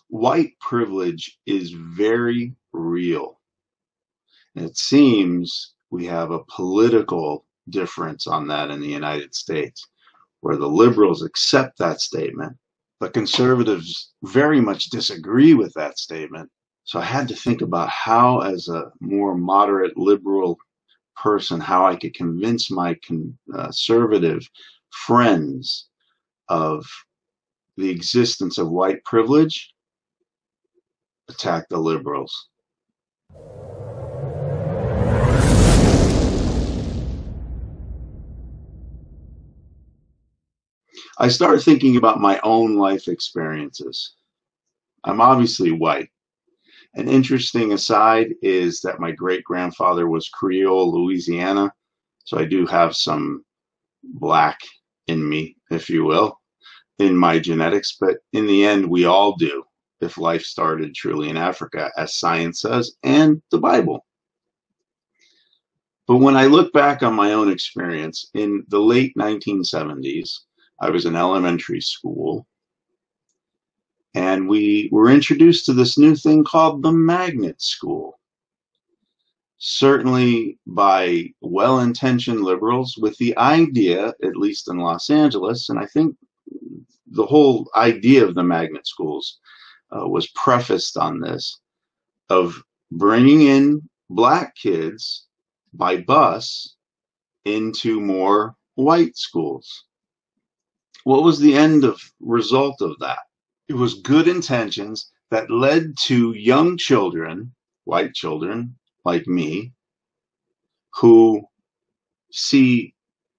White privilege is very real. And it seems we have a political difference on that in the United States, where the liberals accept that statement, but conservatives very much disagree with that statement. So I had to think about how, as a more moderate liberal person, how I could convince my conservative friends of the existence of white privilege. Attack the liberals. I started thinking about my own life experiences. I'm obviously white. An interesting aside is that my great grandfather was Creole, Louisiana, so I do have some black in me, if you will, in my genetics, but in the end, we all do if life started truly in Africa, as science says, and the Bible. But when I look back on my own experience, in the late 1970s, I was in elementary school, and we were introduced to this new thing called the magnet school. Certainly by well-intentioned liberals with the idea, at least in Los Angeles, and I think the whole idea of the magnet schools was prefaced on this, of bringing in black kids by bus into more white schools. What was the end of result of that? It was good intentions that led to young children, white children like me, who see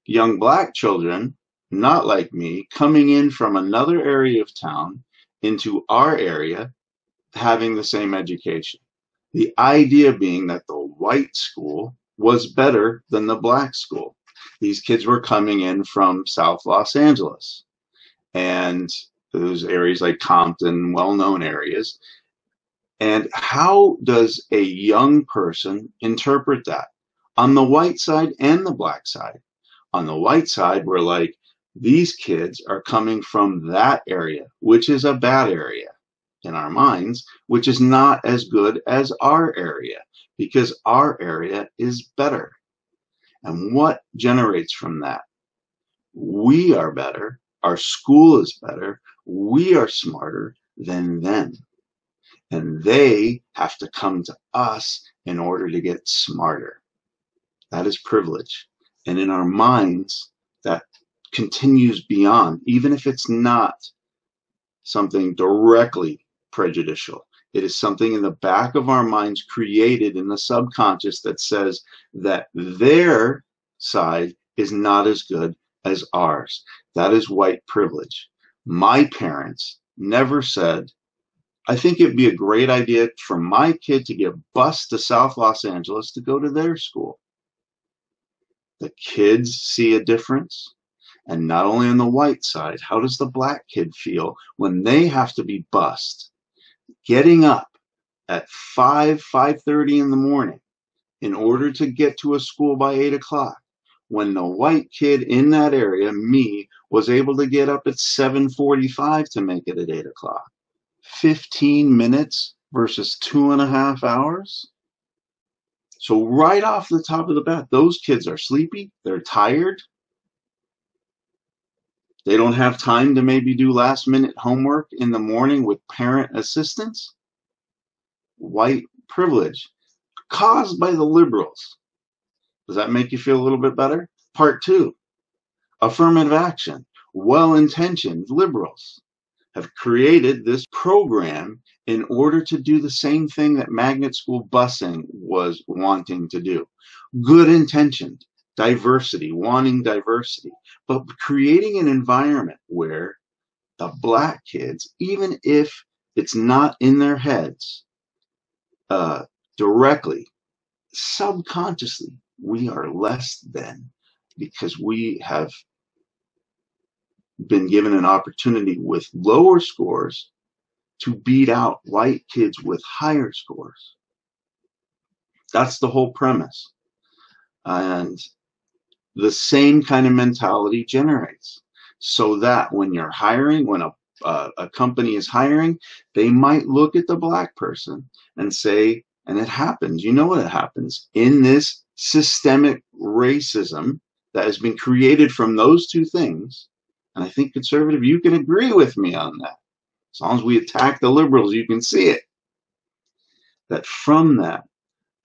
young black children, not like me, coming in from another area of town into our area, having the same education. The idea being that the white school was better than the black school. These kids were coming in from South Los Angeles and those areas like Compton, well-known areas. And how does a young person interpret that? On the white side and the black side. On the white side, we're like, these kids are coming from that area, which is a bad area in our minds, which is not as good as our area, because our area is better. And what generates from that? We are better, our school is better, we are smarter than them. And they have to come to us in order to get smarter. That is privilege. And in our minds, that continues beyond, even if it's not something directly prejudicial. It is something in the back of our minds created in the subconscious that says that their side is not as good as ours. That is white privilege. My parents never said, I think it'd be a great idea for my kid to get bused to South Los Angeles to go to their school. The kids see a difference. And not only on the white side, how does the black kid feel when they have to be bused, getting up at 5:30 in the morning in order to get to a school by 8 o'clock, when the white kid in that area, me, was able to get up at 7:45 to make it at 8 o'clock. 15 minutes versus 2.5 hours. So right off the top of the bat, those kids are sleepy, they're tired, they don't have time to maybe do last minute homework in the morning with parent assistance. White privilege caused by the liberals. Does that make you feel a little bit better? Part two, affirmative action. Well-intentioned liberals have created this program in order to do the same thing that magnet school busing was wanting to do. Good intentioned, diversity, wanting diversity, but creating an environment where the black kids, even if it's not in their heads directly, subconsciously, we are less than, because we have been given an opportunity with lower scores to beat out white kids with higher scores. That's the whole premise. And the same kind of mentality generates, so that when you're hiring, when a a company is hiring, they might look at the black person and say, and it happens, you know what it happens, in this systemic racism that has been created from those two things, and I think, conservative, you can agree with me on that. As long as we attack the liberals, you can see it. That from that,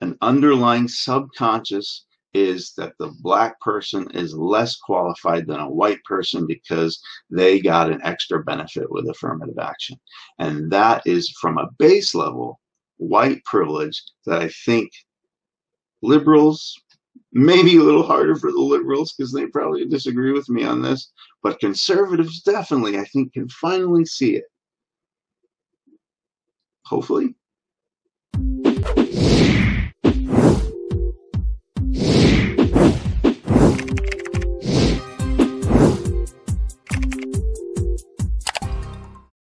an underlying subconscious is that the black person is less qualified than a white person because they got an extra benefit with affirmative action. And that is, from a base level, white privilege that I think liberals, maybe a little harder for the liberals because they probably disagree with me on this, but conservatives definitely, I think, can finally see it. Hopefully.